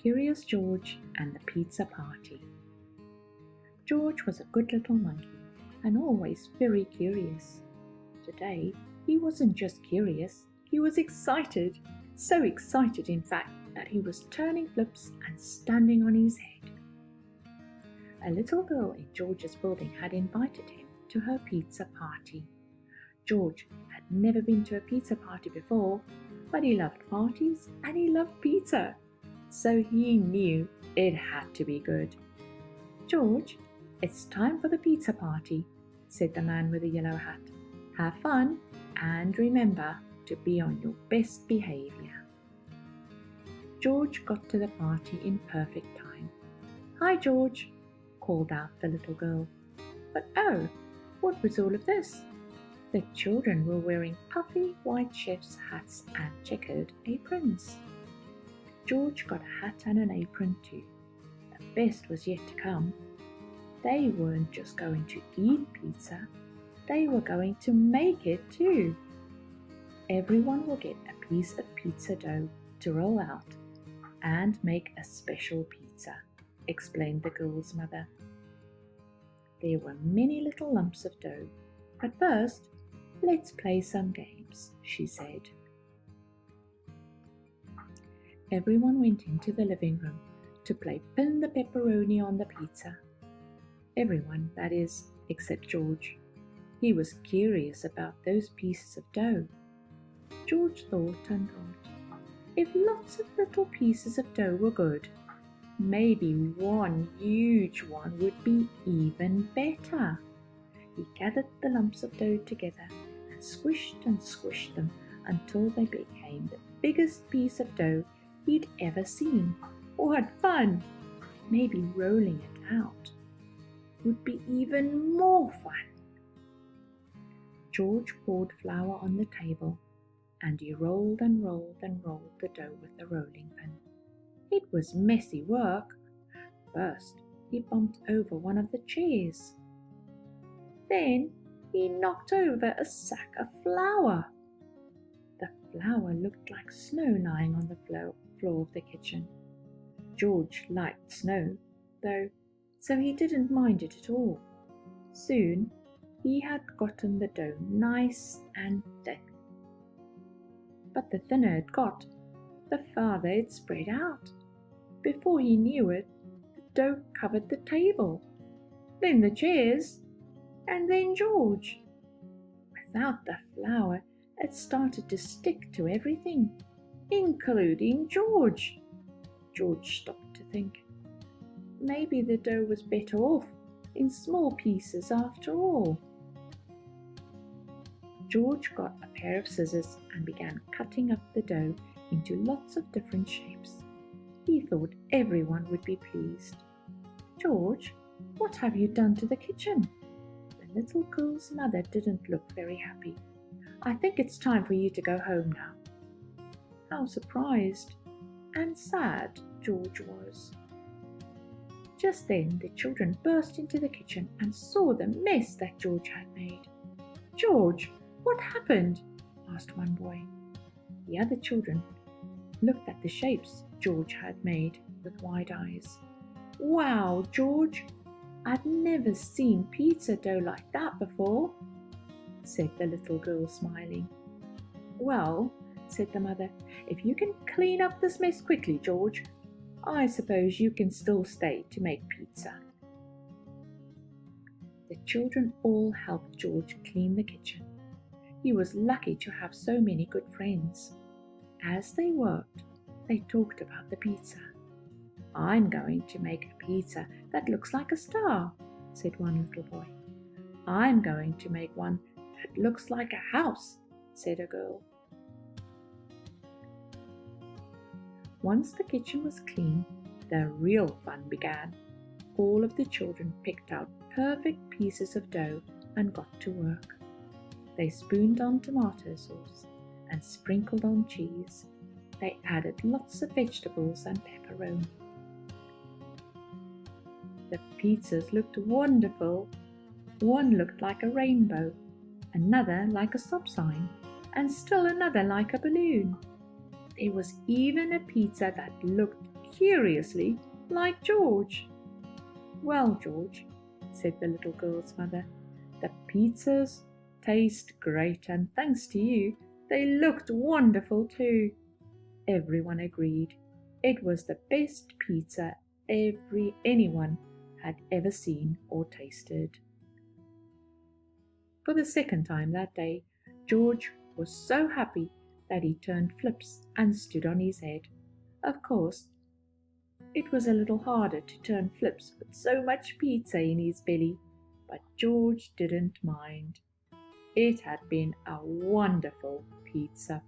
Curious George and the Pizza Party. George was a good little monkey and always very curious. Today, he wasn't just curious, he was excited. So excited, in fact, that he was turning flips and standing on his head. A little girl in George's building had invited him to her pizza party. George had never been to a pizza party before, but he loved parties and he loved pizza, so he knew it had to be good. "George, it's time for the pizza party," said the man with the yellow hat. "Have fun and remember to be on your best behavior." George got to the party in perfect time. "Hi, George," called out the little girl. But oh, what was all of this? The children were wearing puffy white chef's hats and checkered aprons. George got a hat and an apron too. The best was yet to come. They weren't just going to eat pizza, they were going to make it too. Everyone will get a piece of pizza dough to roll out and make a special pizza, explained the girl's mother. There were many little lumps of dough, but first, let's play some games, she said. Everyone went into the living room to play pin the pepperoni on the pizza. Everyone, that is, except George. He was curious about those pieces of dough. George thought and thought, if lots of little pieces of dough were good, maybe one huge one would be even better. He gathered the lumps of dough together and squished them until they became the biggest piece of dough he'd ever seen. What fun! Maybe rolling it out would be even more fun. George poured flour on the table and he rolled and rolled and rolled the dough with the rolling pin. It was messy work. First, he bumped over one of the chairs. Then he knocked over a sack of flour. The flour looked like snow lying on the floor of the kitchen. George liked snow, though, so he didn't mind it at all. Soon, he had gotten the dough nice and thick. But the thinner it got, the farther it spread out. Before he knew it, the dough covered the table, then the chairs, and then George. Without the flour, it started to stick to everything, including George. George stopped to think. Maybe the dough was better off in small pieces after all. George got a pair of scissors and began cutting up the dough into lots of different shapes. He thought everyone would be pleased. "George, what have you done to the kitchen?" The little girl's mother didn't look very happy. "I think it's time for you to go home now." How surprised and sad George was. Just then the children burst into the kitchen and saw the mess that George had made. "George, what happened?" asked one boy. The other children looked at the shapes George had made with wide eyes. "Wow, George, I've never seen pizza dough like that before," said the little girl, smiling. "Well," said the mother, "if you can clean up this mess quickly, George, I suppose you can still stay to make pizza." The children all helped George clean the kitchen. He was lucky to have so many good friends. As they worked, they talked about the pizza. "I'm going to make a pizza that looks like a star," said one little boy. "I'm going to make one that looks like a house," said a girl. Once the kitchen was clean, the real fun began. All of the children picked out perfect pieces of dough and got to work. They spooned on tomato sauce and sprinkled on cheese. They added lots of vegetables and pepperoni. The pizzas looked wonderful. One looked like a rainbow, another like a stop sign, and still another like a balloon. There was even a pizza that looked curiously like George. "Well, George," said the little girl's mother, "the pizzas taste great, and thanks to you, they looked wonderful too." Everyone agreed. It was the best pizza anyone had ever seen or tasted. For the second time that day, George was so happy that he turned flips and stood on his head. Of course, it was a little harder to turn flips with so much pizza in his belly, but George didn't mind. It had been a wonderful pizza